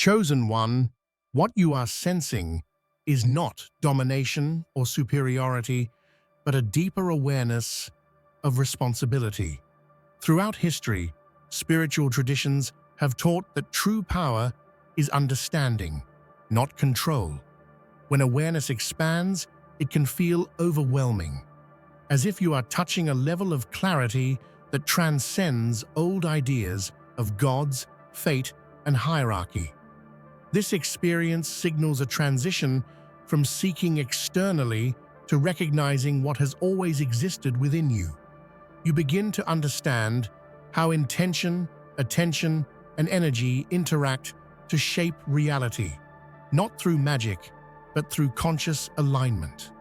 Chosen one, what you are sensing is not domination or superiority, but a deeper awareness of responsibility. Throughout history, spiritual traditions have taught that true power is understanding, not control. When awareness expands, it can feel overwhelming, as if you are touching a level of clarity that transcends old ideas of gods, fate, and hierarchy. This experience signals a transition from seeking externally to recognizing what has always existed within you. You begin to understand how intention, attention, and energy interact to shape reality, not through magic, but through conscious alignment.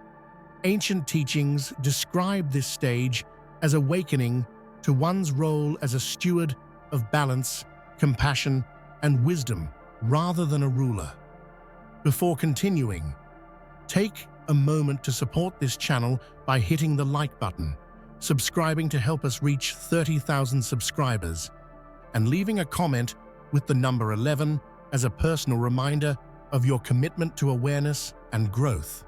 Ancient teachings describe this stage as awakening to one's role as a steward of balance, compassion, and wisdom rather than a ruler. Before continuing, take a moment to support this channel by hitting the like button, subscribing to help us reach 30,000 subscribers, and leaving a comment with the number 11 as a personal reminder of your commitment to awareness and growth.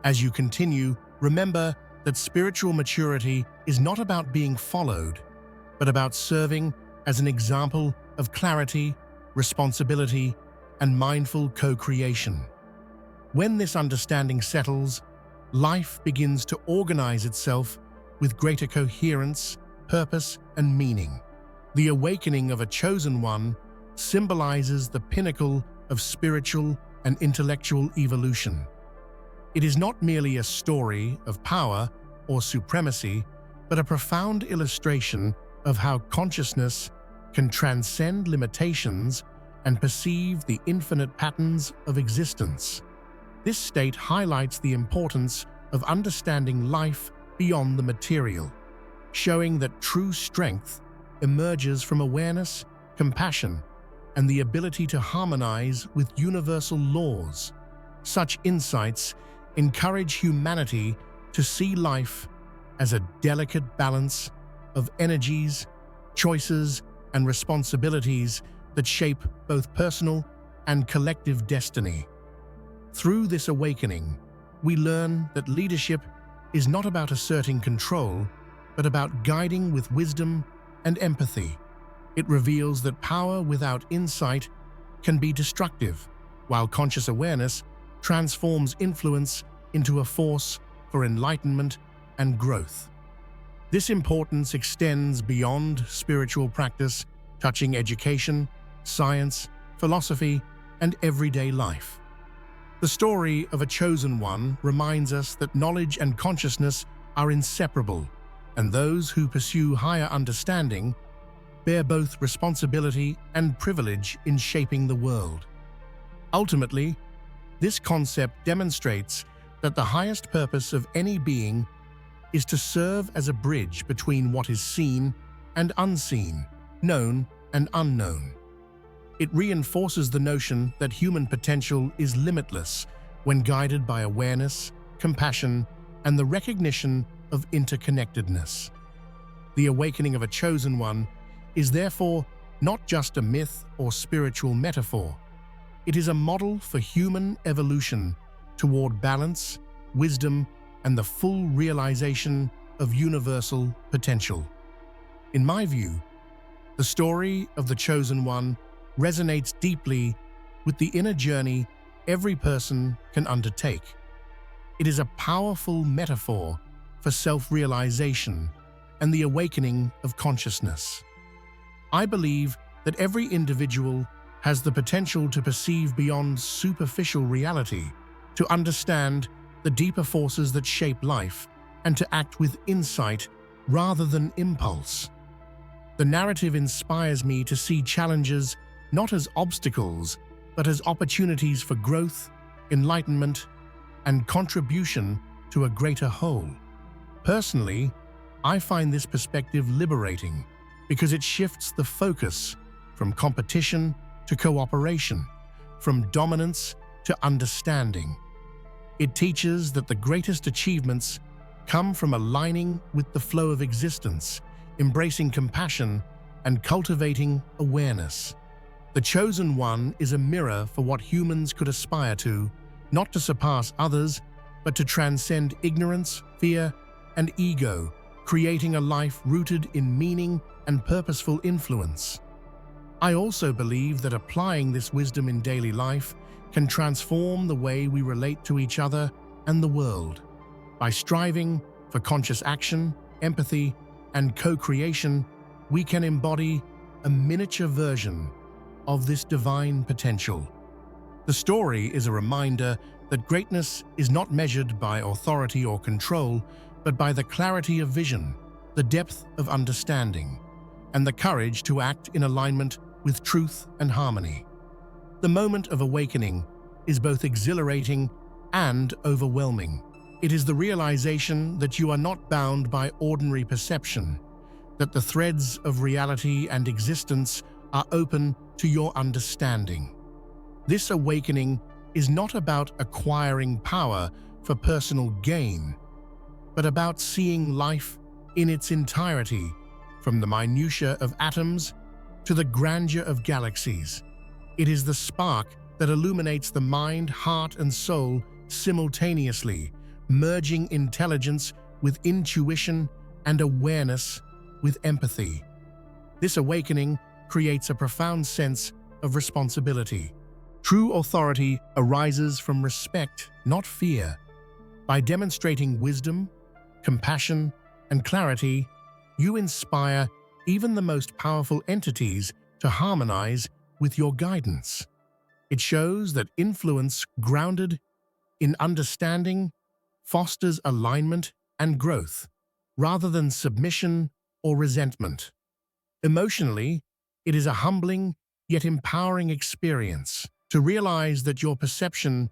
As you continue, remember that spiritual maturity is not about being followed, but about serving as an example of clarity, responsibility, and mindful co-creation. When this understanding settles, life begins to organize itself with greater coherence, purpose, and meaning. The awakening of a chosen one symbolizes the pinnacle of spiritual and intellectual evolution. It is not merely a story of power or supremacy, but a profound illustration of how consciousness can transcend limitations and perceive the infinite patterns of existence. This state highlights the importance of understanding life beyond the material, showing that true strength emerges from awareness, compassion, and the ability to harmonize with universal laws. Such insights encourage humanity to see life as a delicate balance of energies, choices, and responsibilities that shape both personal and collective destiny. Through this awakening, we learn that leadership is not about asserting control, but about guiding with wisdom and empathy. It reveals that power without insight can be destructive, while conscious awareness transforms influence into a force for enlightenment and growth. This importance extends beyond spiritual practice, touching education, science, philosophy, and everyday life. The story of a chosen one reminds us that knowledge and consciousness are inseparable, and those who pursue higher understanding bear both responsibility and privilege in shaping the world. Ultimately, this concept demonstrates that the highest purpose of any being is to serve as a bridge between what is seen and unseen, known and unknown. It reinforces the notion that human potential is limitless when guided by awareness, compassion, and the recognition of interconnectedness. The awakening of a chosen one is therefore not just a myth or spiritual metaphor. It is a model for human evolution toward balance, wisdom, and the full realization of universal potential. In my view, the story of the chosen one resonates deeply with the inner journey every person can undertake. It is a powerful metaphor for self-realization and the awakening of consciousness. I believe that every individual has the potential to perceive beyond superficial reality, to understand the deeper forces that shape life, and to act with insight rather than impulse. The narrative inspires me to see challenges not as obstacles, but as opportunities for growth, enlightenment, and contribution to a greater whole. Personally, I find this perspective liberating because it shifts the focus from competition to cooperation, from dominance to understanding. It teaches that the greatest achievements come from aligning with the flow of existence, embracing compassion, and cultivating awareness. The Chosen One is a mirror for what humans could aspire to, not to surpass others, but to transcend ignorance, fear, and ego, creating a life rooted in meaning and purposeful influence. I also believe that applying this wisdom in daily life can transform the way we relate to each other and the world. By striving for conscious action, empathy, and co-creation, we can embody a miniature version of this divine potential. The story is a reminder that greatness is not measured by authority or control, but by the clarity of vision, the depth of understanding, and the courage to act in alignment with truth and harmony. The moment of awakening is both exhilarating and overwhelming. It is the realization that you are not bound by ordinary perception, that the threads of reality and existence are open to your understanding. This awakening is not about acquiring power for personal gain, but about seeing life in its entirety, from the minutiae of atoms to the grandeur of galaxies. It is the spark that illuminates the mind, heart, and soul simultaneously, merging intelligence with intuition and awareness with empathy. This awakening creates a profound sense of responsibility. True authority arises from respect, not fear. By demonstrating wisdom, compassion, and clarity, you inspire even the most powerful entities to harmonize with your guidance. It shows that influence grounded in understanding fosters alignment and growth, rather than submission or resentment. Emotionally, it is a humbling yet empowering experience to realize that your perception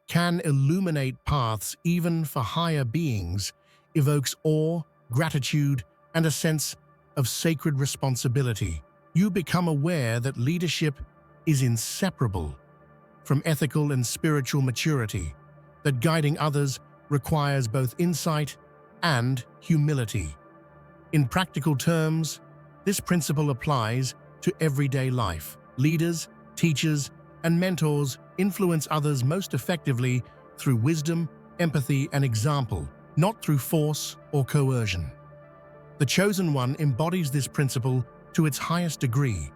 can illuminate paths even for higher beings, evokes awe, gratitude, and a sense of sacred responsibility. You become aware that leadership is inseparable from ethical and spiritual maturity, that guiding others requires both insight and humility. In practical terms, this principle applies to everyday life. Leaders, teachers, and mentors influence others most effectively through wisdom, empathy, and example, not through force or coercion. The Chosen One embodies this principle to its highest degree,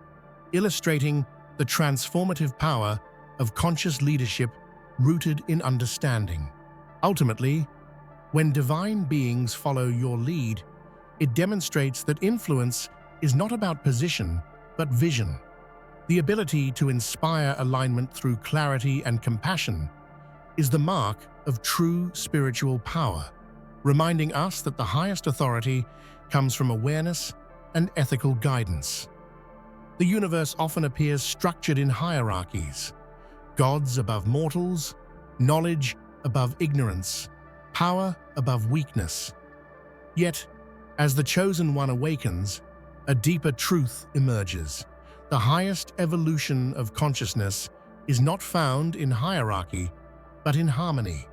illustrating the transformative power of conscious leadership rooted in understanding. Ultimately, when divine beings follow your lead, it demonstrates that influence is not about position, but vision. The ability to inspire alignment through clarity and compassion is the mark of true spiritual power, reminding us that the highest authority comes from awareness and ethical guidance. The universe often appears structured in hierarchies: gods above mortals, knowledge above ignorance, power above weakness. Yet, as the Chosen One awakens, a deeper truth emerges. The highest evolution of consciousness is not found in hierarchy, but in harmony.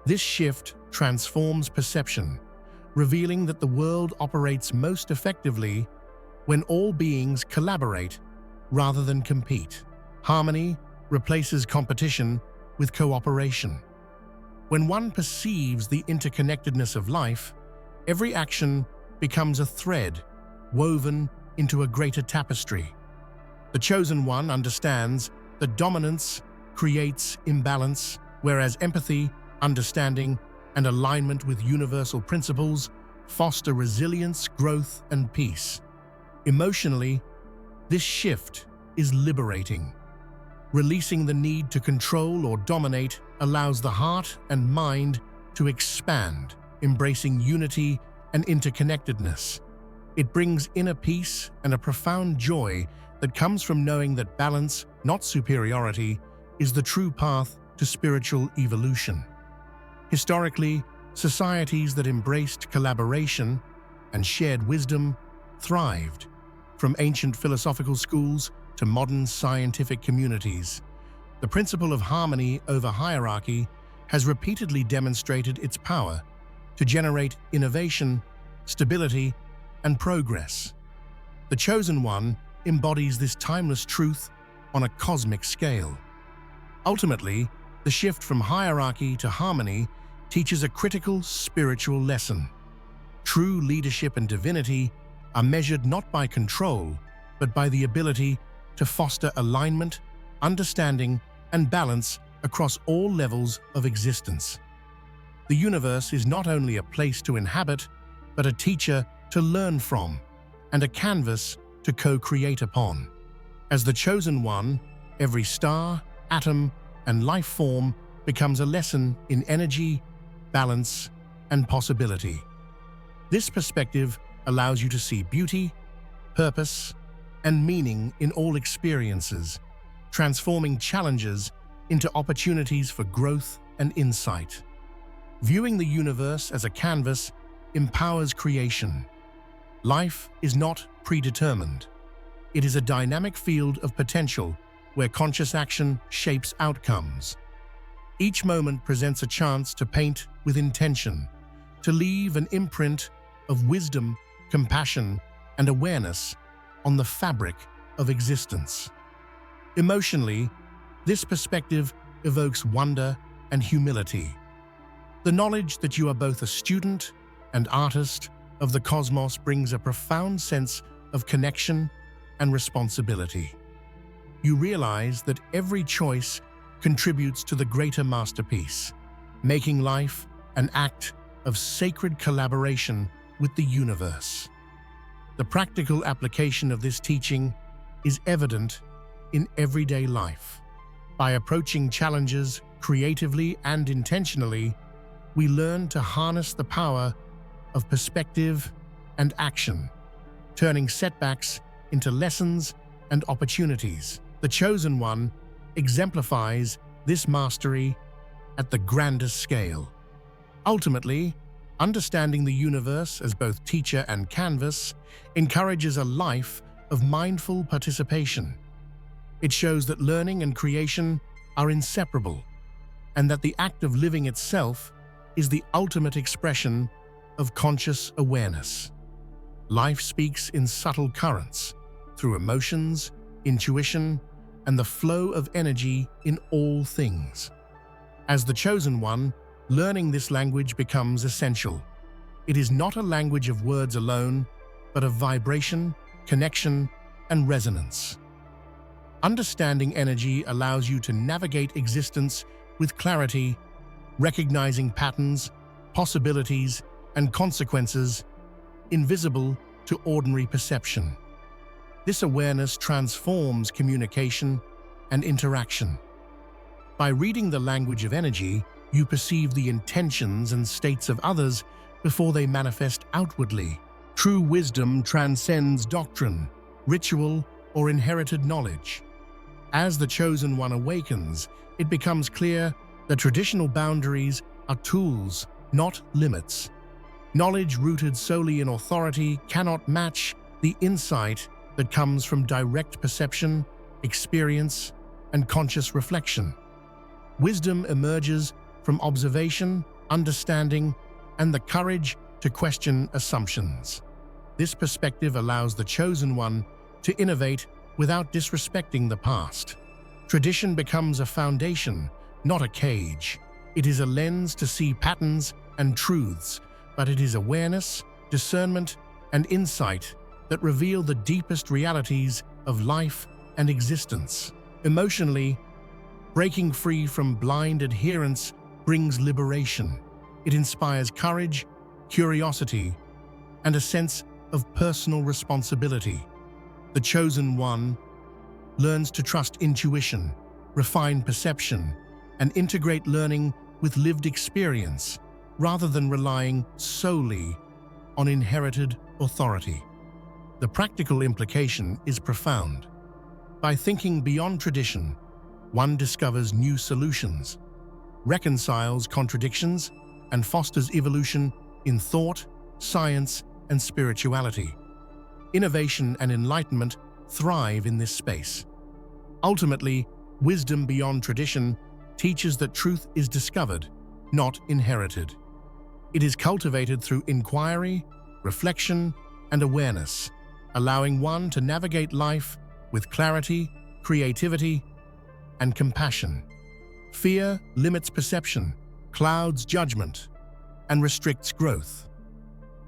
This shift transforms perception, revealing that the world operates most effectively when all beings collaborate rather than compete. Harmony replaces competition with cooperation. When one perceives the interconnectedness of life, every action becomes a thread woven into a greater tapestry. The Chosen One understands that dominance creates imbalance, whereas empathy, understanding, and alignment with universal principles foster resilience, growth, and peace. Emotionally, this shift is liberating. Releasing the need to control or dominate allows the heart and mind to expand, embracing unity and interconnectedness. It brings inner peace and a profound joy that comes from knowing that balance, not superiority, is the true path to spiritual evolution. Historically, societies that embraced collaboration and shared wisdom thrived, from ancient philosophical schools to modern scientific communities. The principle of harmony over hierarchy has repeatedly demonstrated its power to generate innovation, stability, and progress. The Chosen One embodies this timeless truth on a cosmic scale. Ultimately, the shift from hierarchy to harmony teaches a critical spiritual lesson. True leadership and divinity are measured not by control, but by the ability to foster alignment, understanding, and balance across all levels of existence. The universe is not only a place to inhabit, but a teacher to learn from, and a canvas to co-create upon. As the chosen one, every star, atom, and life form becomes a lesson in energy, balance, and possibility. This perspective allows you to see beauty, purpose, and meaning in all experiences, transforming challenges into opportunities for growth and insight. Viewing the universe as a canvas empowers creation. Life is not predetermined. It is a dynamic field of potential where conscious action shapes outcomes. Each moment presents a chance to paint with intention, to leave an imprint of wisdom, compassion, and awareness on the fabric of existence. Emotionally, this perspective evokes wonder and humility. The knowledge that you are both a student and artist of the cosmos brings a profound sense of connection and responsibility. You realize that every choice contributes to the greater masterpiece, making life an act of sacred collaboration with the universe. The practical application of this teaching is evident in everyday life. By approaching challenges creatively and intentionally, we learn to harness the power of perspective and action, turning setbacks into lessons and opportunities. The Chosen One exemplifies this mastery at the grandest scale. Ultimately, understanding the universe as both teacher and canvas encourages a life of mindful participation. It shows that learning and creation are inseparable, and that the act of living itself is the ultimate expression of conscious awareness. Life speaks in subtle currents, through emotions, intuition, and the flow of energy in all things. As the Chosen One, learning this language becomes essential. It is not a language of words alone, but of vibration, connection, and resonance. Understanding energy allows you to navigate existence with clarity, recognizing patterns, possibilities, and consequences invisible to ordinary perception. This awareness transforms communication and interaction. By reading the language of energy, you perceive the intentions and states of others before they manifest outwardly. True wisdom transcends doctrine, ritual, or inherited knowledge. As the Chosen One awakens, it becomes clear that traditional boundaries are tools, not limits. Knowledge rooted solely in authority cannot match the insight that comes from direct perception, experience, and conscious reflection. Wisdom emerges from observation, understanding, and the courage to question assumptions. This perspective allows the Chosen One to innovate without disrespecting the past. Tradition becomes a foundation, not a cage. It is a lens to see patterns and truths, but it is awareness, discernment, and insight that reveal the deepest realities of life and existence. Emotionally, breaking free from blind adherence brings liberation. It inspires courage, curiosity, and a sense of personal responsibility. The Chosen One learns to trust intuition, refine perception, and integrate learning with lived experience, rather than relying solely on inherited authority. The practical implication is profound. By thinking beyond tradition, one discovers new solutions, reconciles contradictions, and fosters evolution in thought, science, and spirituality. Innovation and enlightenment thrive in this space. Ultimately, wisdom beyond tradition teaches that truth is discovered, not inherited. It is cultivated through inquiry, reflection, and awareness, allowing one to navigate life with clarity, creativity, and compassion. Fear limits perception, clouds judgment, and restricts growth.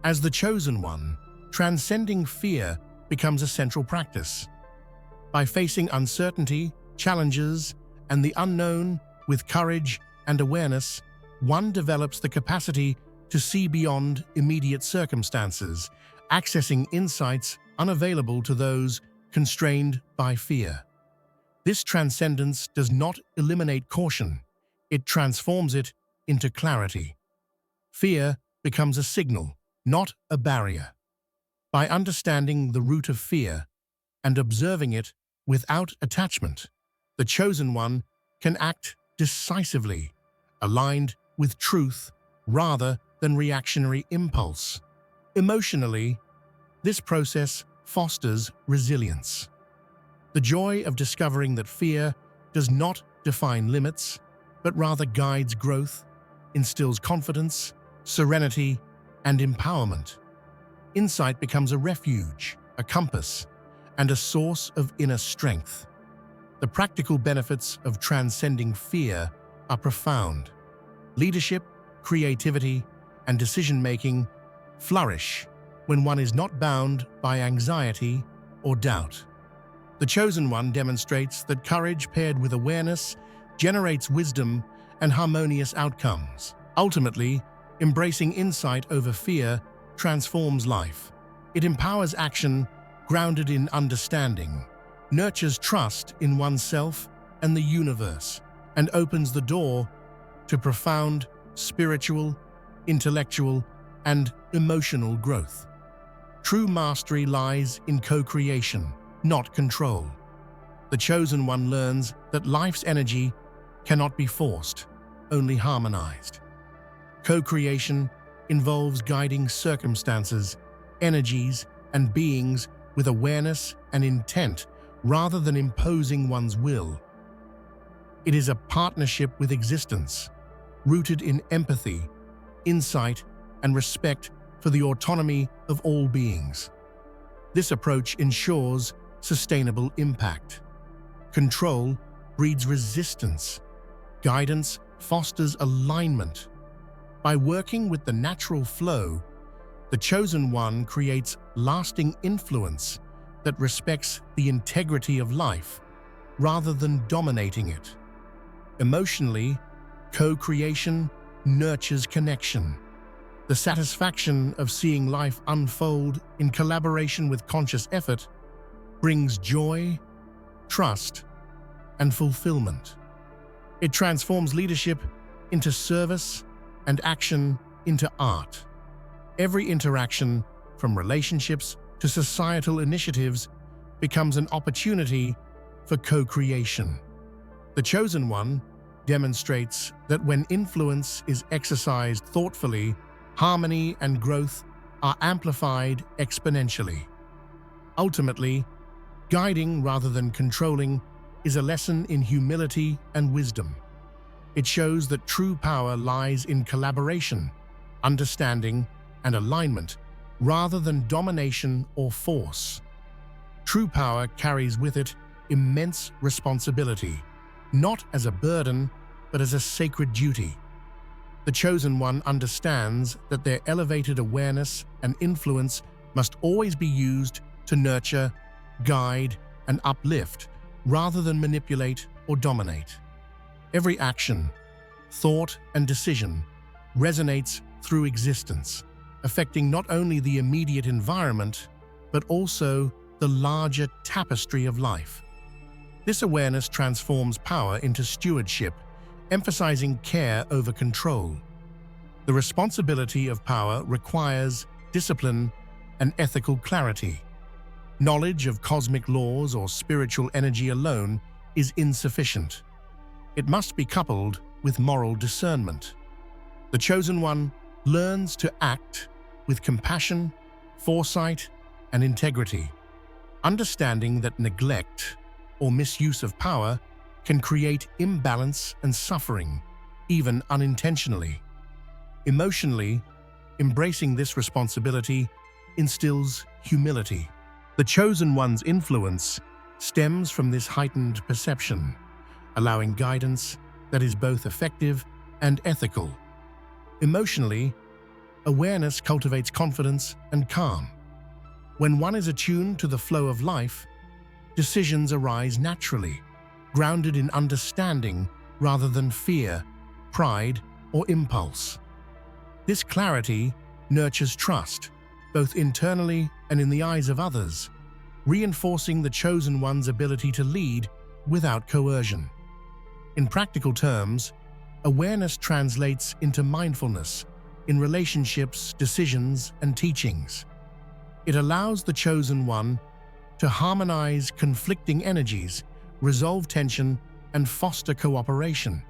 As the chosen one, transcending fear becomes a central practice. By facing uncertainty, challenges, and the unknown with courage and awareness, one develops the capacity to see beyond immediate circumstances, accessing insights unavailable to those constrained by fear. This transcendence does not eliminate caution, it transforms it into clarity. Fear becomes a signal, not a barrier. By understanding the root of fear and observing it without attachment, the chosen one can act decisively, aligned with truth rather than reactionary impulse. Emotionally, this process fosters resilience. The joy of discovering that fear does not define limits, but rather guides growth, instills confidence, serenity, and empowerment. Insight becomes a refuge, a compass, and a source of inner strength. The practical benefits of transcending fear are profound. Leadership, creativity, and decision-making flourish when one is not bound by anxiety or doubt. The chosen one demonstrates that courage paired with awareness generates wisdom and harmonious outcomes. Ultimately, embracing insight over fear transforms life. It empowers action grounded in understanding, nurtures trust in oneself and the universe, and opens the door to profound spiritual, intellectual, and emotional growth. True mastery lies in co-creation, not control. The chosen one learns that life's energy cannot be forced, only harmonized. Co-creation involves guiding circumstances, energies, and beings with awareness and intent rather than imposing one's will. It is a partnership with existence, rooted in empathy, insight, and respect for the autonomy of all beings. This approach ensures sustainable impact. Control breeds resistance. Guidance fosters alignment. By working with the natural flow, the chosen one creates lasting influence that respects the integrity of life rather than dominating it. Emotionally, co-creation nurtures connection. The satisfaction of seeing life unfold in collaboration with conscious effort brings joy, trust, and fulfillment. It transforms leadership into service and action into art. Every interaction, from relationships to societal initiatives, becomes an opportunity for co-creation. The chosen one demonstrates that when influence is exercised thoughtfully, harmony and growth are amplified exponentially. Ultimately, guiding rather than controlling is a lesson in humility and wisdom. It shows that true power lies in collaboration, understanding, and alignment, rather than domination or force. True power carries with it immense responsibility, not as a burden, but as a sacred duty. The chosen one understands that their elevated awareness and influence must always be used to nurture, guide, and uplift, rather than manipulate or dominate. Every action, thought, and decision resonates through existence, affecting not only the immediate environment, but also the larger tapestry of life. This awareness transforms power into stewardship, emphasizing care over control. The responsibility of power requires discipline and ethical clarity. Knowledge of cosmic laws or spiritual energy alone is insufficient. It must be coupled with moral discernment. The chosen one learns to act with compassion, foresight, and integrity, understanding that neglect or misuse of power can create imbalance and suffering, even unintentionally. Emotionally, embracing this responsibility instills humility. The chosen one's influence stems from this heightened perception, allowing guidance that is both effective and ethical. Emotionally, awareness cultivates confidence and calm. When one is attuned to the flow of life, decisions arise naturally, grounded in understanding rather than fear, pride, or impulse. This clarity nurtures trust, both internally and in the eyes of others, reinforcing the chosen one's ability to lead without coercion. In practical terms, awareness translates into mindfulness in relationships, decisions, and teachings. It allows the chosen one to harmonize conflicting energies, resolve tension, and foster cooperation.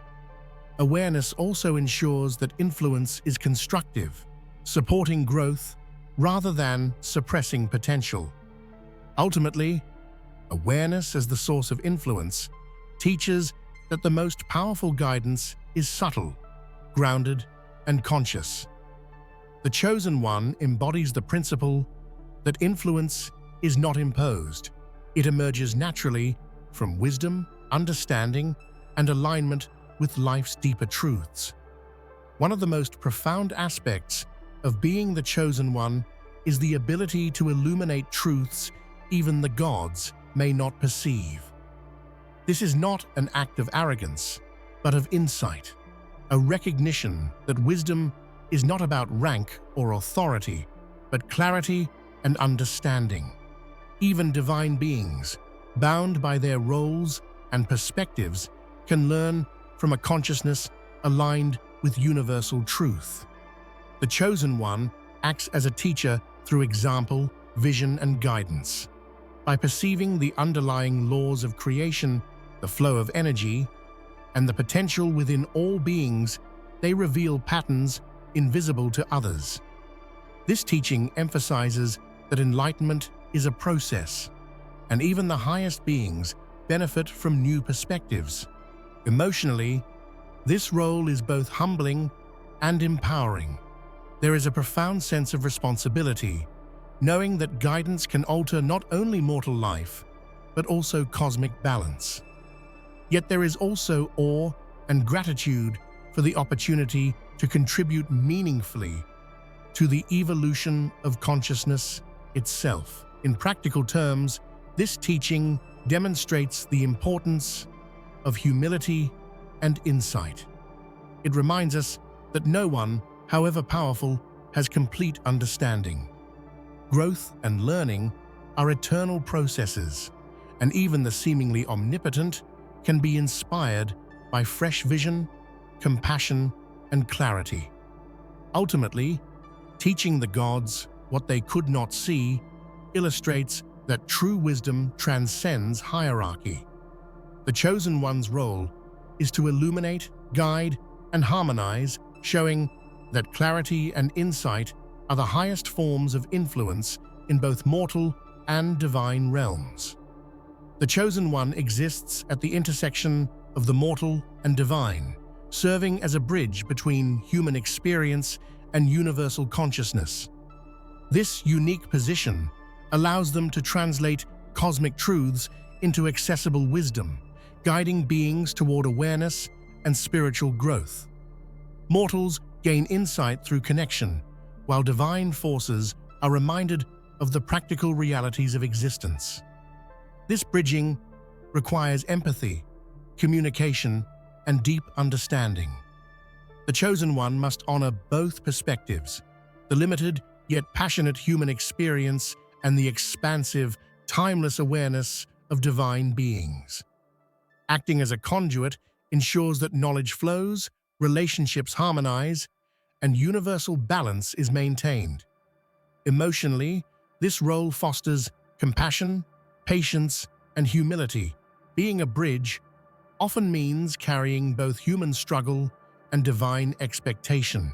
Awareness also ensures that influence is constructive, supporting growth rather than suppressing potential. Ultimately, awareness as the source of influence teaches that the most powerful guidance is subtle, grounded, and conscious. The chosen one embodies the principle that influence is not imposed. It emerges naturally from wisdom, understanding, and alignment with life's deeper truths. One of the most profound aspects of being the chosen one is the ability to illuminate truths even the gods may not perceive. This is not an act of arrogance, but of insight, a recognition that wisdom is not about rank or authority, but clarity and understanding. Even divine beings, bound by their roles and perspectives, can learn from a consciousness aligned with universal truth. The chosen one acts as a teacher through example, vision, and guidance. By perceiving the underlying laws of creation, the flow of energy, and the potential within all beings, they reveal patterns invisible to others. This teaching emphasizes that enlightenment is a process, and even the highest beings benefit from new perspectives. Emotionally, this role is both humbling and empowering. There is a profound sense of responsibility, knowing that guidance can alter not only mortal life, but also cosmic balance. Yet there is also awe and gratitude for the opportunity to contribute meaningfully to the evolution of consciousness itself. In practical terms, this teaching demonstrates the importance of humility and insight. It reminds us that no one, however powerful, has complete understanding. Growth and learning are eternal processes, and even the seemingly omnipotent can be inspired by fresh vision, compassion, and clarity. Ultimately, teaching the gods what they could not see illustrates that true wisdom transcends hierarchy. The chosen one's role is to illuminate, guide, and harmonize, showing that clarity and insight are the highest forms of influence in both mortal and divine realms. The chosen one exists at the intersection of the mortal and divine, serving as a bridge between human experience and universal consciousness. This unique position allows them to translate cosmic truths into accessible wisdom, guiding beings toward awareness and spiritual growth. Mortals gain insight through connection, while divine forces are reminded of the practical realities of existence. This bridging requires empathy, communication, and deep understanding. The chosen one must honor both perspectives, the limited yet passionate human experience and the expansive, timeless awareness of divine beings. Acting as a conduit ensures that knowledge flows, relationships harmonize, and universal balance is maintained. Emotionally, this role fosters compassion, patience, and humility. Being a bridge often means carrying both human struggle and divine expectation,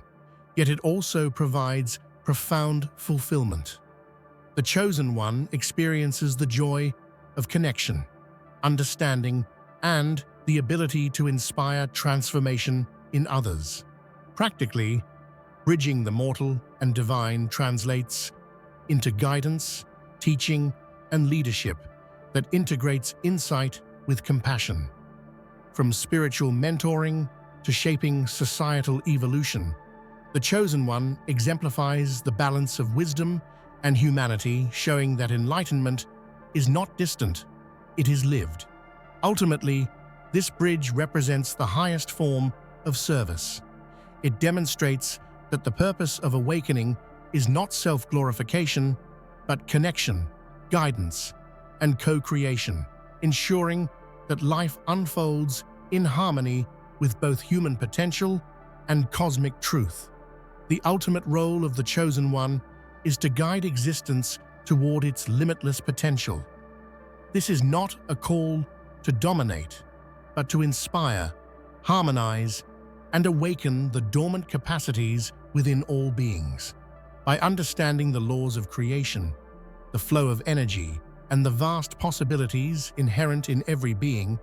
yet it also provides profound fulfillment. The chosen one experiences the joy of connection, understanding, and the ability to inspire transformation in others. Practically, bridging the mortal and divine translates into guidance, teaching, and leadership, that integrates insight with compassion. From spiritual mentoring to shaping societal evolution, the Chosen One exemplifies the balance of wisdom and humanity, showing that enlightenment is not distant, it is lived. Ultimately, this bridge represents the highest form of service. It demonstrates that the purpose of awakening is not self-glorification, but connection, guidance, and co-creation, ensuring that life unfolds in harmony with both human potential and cosmic truth. The ultimate role of the Chosen One is to guide existence toward its limitless potential. This is not a call to dominate, but to inspire, harmonize, and awaken the dormant capacities within all beings. By understanding the laws of creation, the flow of energy, and the vast possibilities inherent in every being,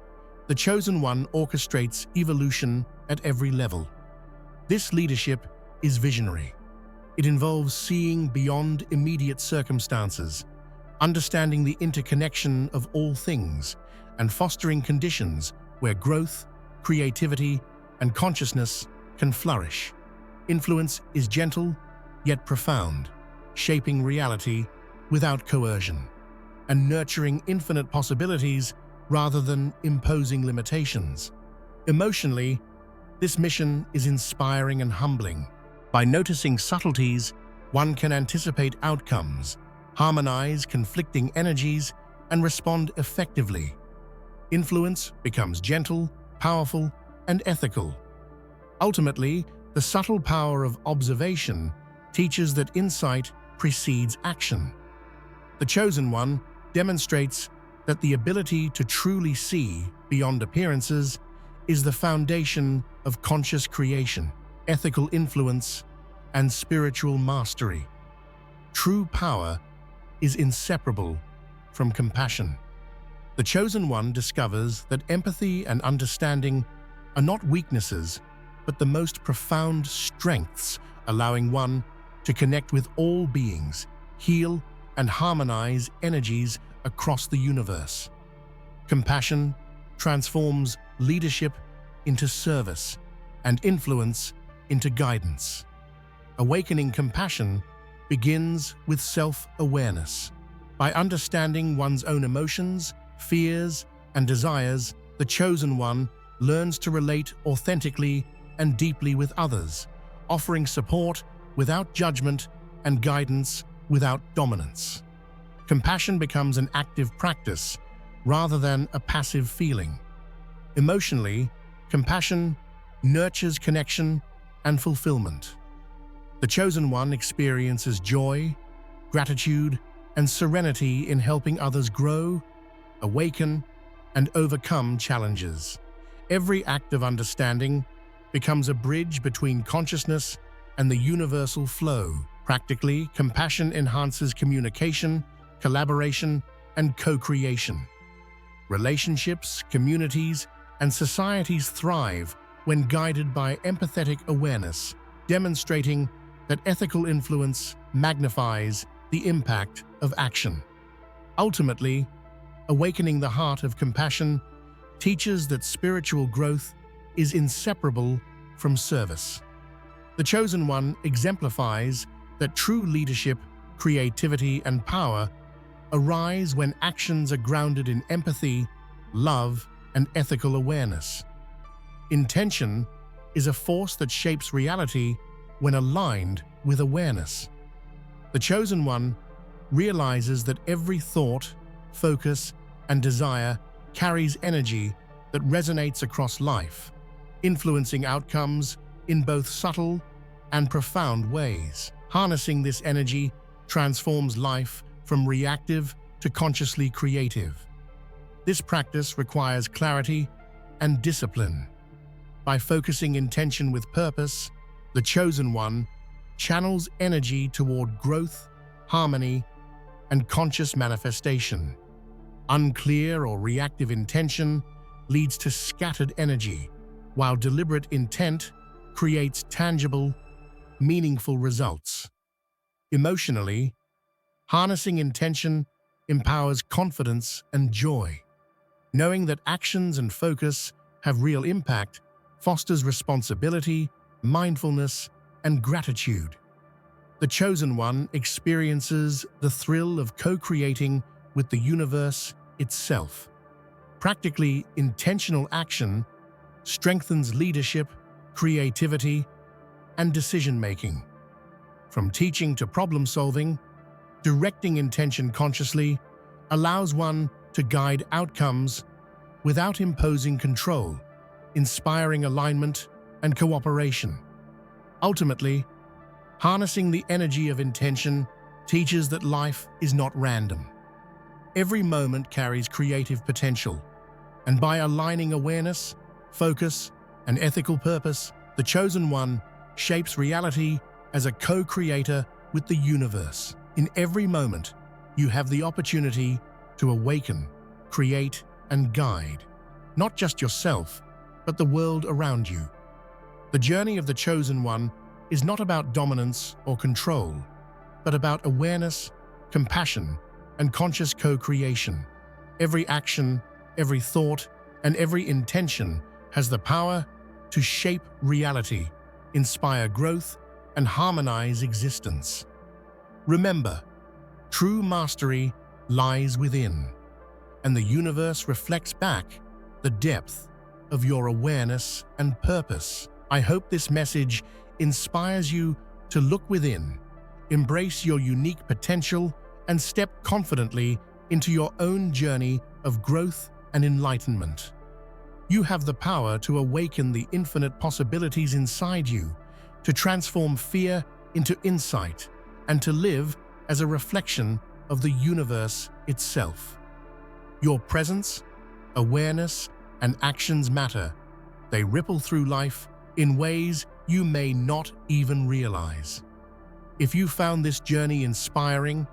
the Chosen One orchestrates evolution at every level. This leadership is visionary. It involves seeing beyond immediate circumstances, understanding the interconnection of all things, and fostering conditions where growth, creativity, and consciousness can flourish. Influence is gentle, yet profound, shaping reality without coercion, and nurturing infinite possibilities rather than imposing limitations. Emotionally, this mission is inspiring and humbling. By noticing subtleties, one can anticipate outcomes, harmonize conflicting energies, and respond effectively. Influence becomes gentle, powerful, and ethical. Ultimately, the subtle power of observation teaches that insight precedes action. The Chosen One demonstrates that the ability to truly see beyond appearances is the foundation of conscious creation, ethical influence, and spiritual mastery. True power is inseparable from compassion. The Chosen One discovers that empathy and understanding are not weaknesses, but the most profound strengths, allowing one to connect with all beings, heal, and harmonize energies across the universe. Compassion transforms leadership into service and influence into guidance. Awakening compassion begins with self-awareness. By understanding one's own emotions, fears, and desires, the Chosen One learns to relate authentically and deeply with others, offering support without judgment and guidance without dominance. Compassion becomes an active practice rather than a passive feeling. Emotionally, compassion nurtures connection and fulfillment. The Chosen One experiences joy, gratitude, and serenity in helping others grow, awaken, and overcome challenges. Every act of understanding becomes a bridge between consciousness and the universal flow. Practically, compassion enhances communication, collaboration, and co-creation. Relationships, communities, and societies thrive when guided by empathetic awareness, demonstrating that ethical influence magnifies the impact of action. Ultimately, awakening the heart of compassion teaches that spiritual growth is inseparable from service. The Chosen One exemplifies that true leadership, creativity, and power arise when actions are grounded in empathy, love, and ethical awareness. Intention is a force that shapes reality when aligned with awareness. The Chosen One realizes that every thought, focus, and desire carries energy that resonates across life, influencing outcomes in both subtle and profound ways. Harnessing this energy transforms life from reactive to consciously creative. This practice requires clarity and discipline. By focusing intention with purpose, the Chosen One channels energy toward growth, harmony, and conscious manifestation. Unclear or reactive intention leads to scattered energy, while deliberate intent creates tangible, meaningful results. Emotionally, harnessing intention empowers confidence and joy. Knowing that actions and focus have real impact fosters responsibility, mindfulness, and gratitude. The chosen one experiences the thrill of co-creating with the universe itself. Practically intentional action strengthens leadership, creativity, and decision-making. From teaching to problem-solving, directing intention consciously allows one to guide outcomes without imposing control, inspiring alignment and cooperation. Ultimately, harnessing the energy of intention teaches that life is not random. Every moment carries creative potential, and by aligning awareness, focus, and ethical purpose, the chosen one shapes reality as a co-creator with the universe. In every moment, you have the opportunity to awaken, create, and guide, not just yourself, but the world around you. The journey of the chosen one is not about dominance or control, but about awareness, compassion, and conscious co-creation. Every action, every thought, and every intention has the power to shape reality, inspire growth, and harmonize existence. Remember, true mastery lies within, and the universe reflects back the depth of your awareness and purpose. I hope this message inspires you to look within, embrace your unique potential, and step confidently into your own journey of growth and enlightenment. You have the power to awaken the infinite possibilities inside you, to transform fear into insight, and to live as a reflection of the universe itself. Your presence, awareness, and actions matter. They ripple through life in ways you may not even realize. If you found this journey inspiring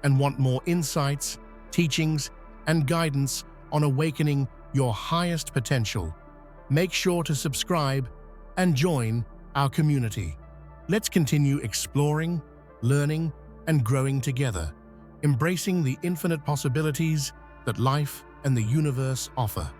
and want more insights, teachings, and guidance on awakening your highest potential, make sure to subscribe and join our community. Let's continue exploring, learning, and growing together, embracing the infinite possibilities that life and the universe offer.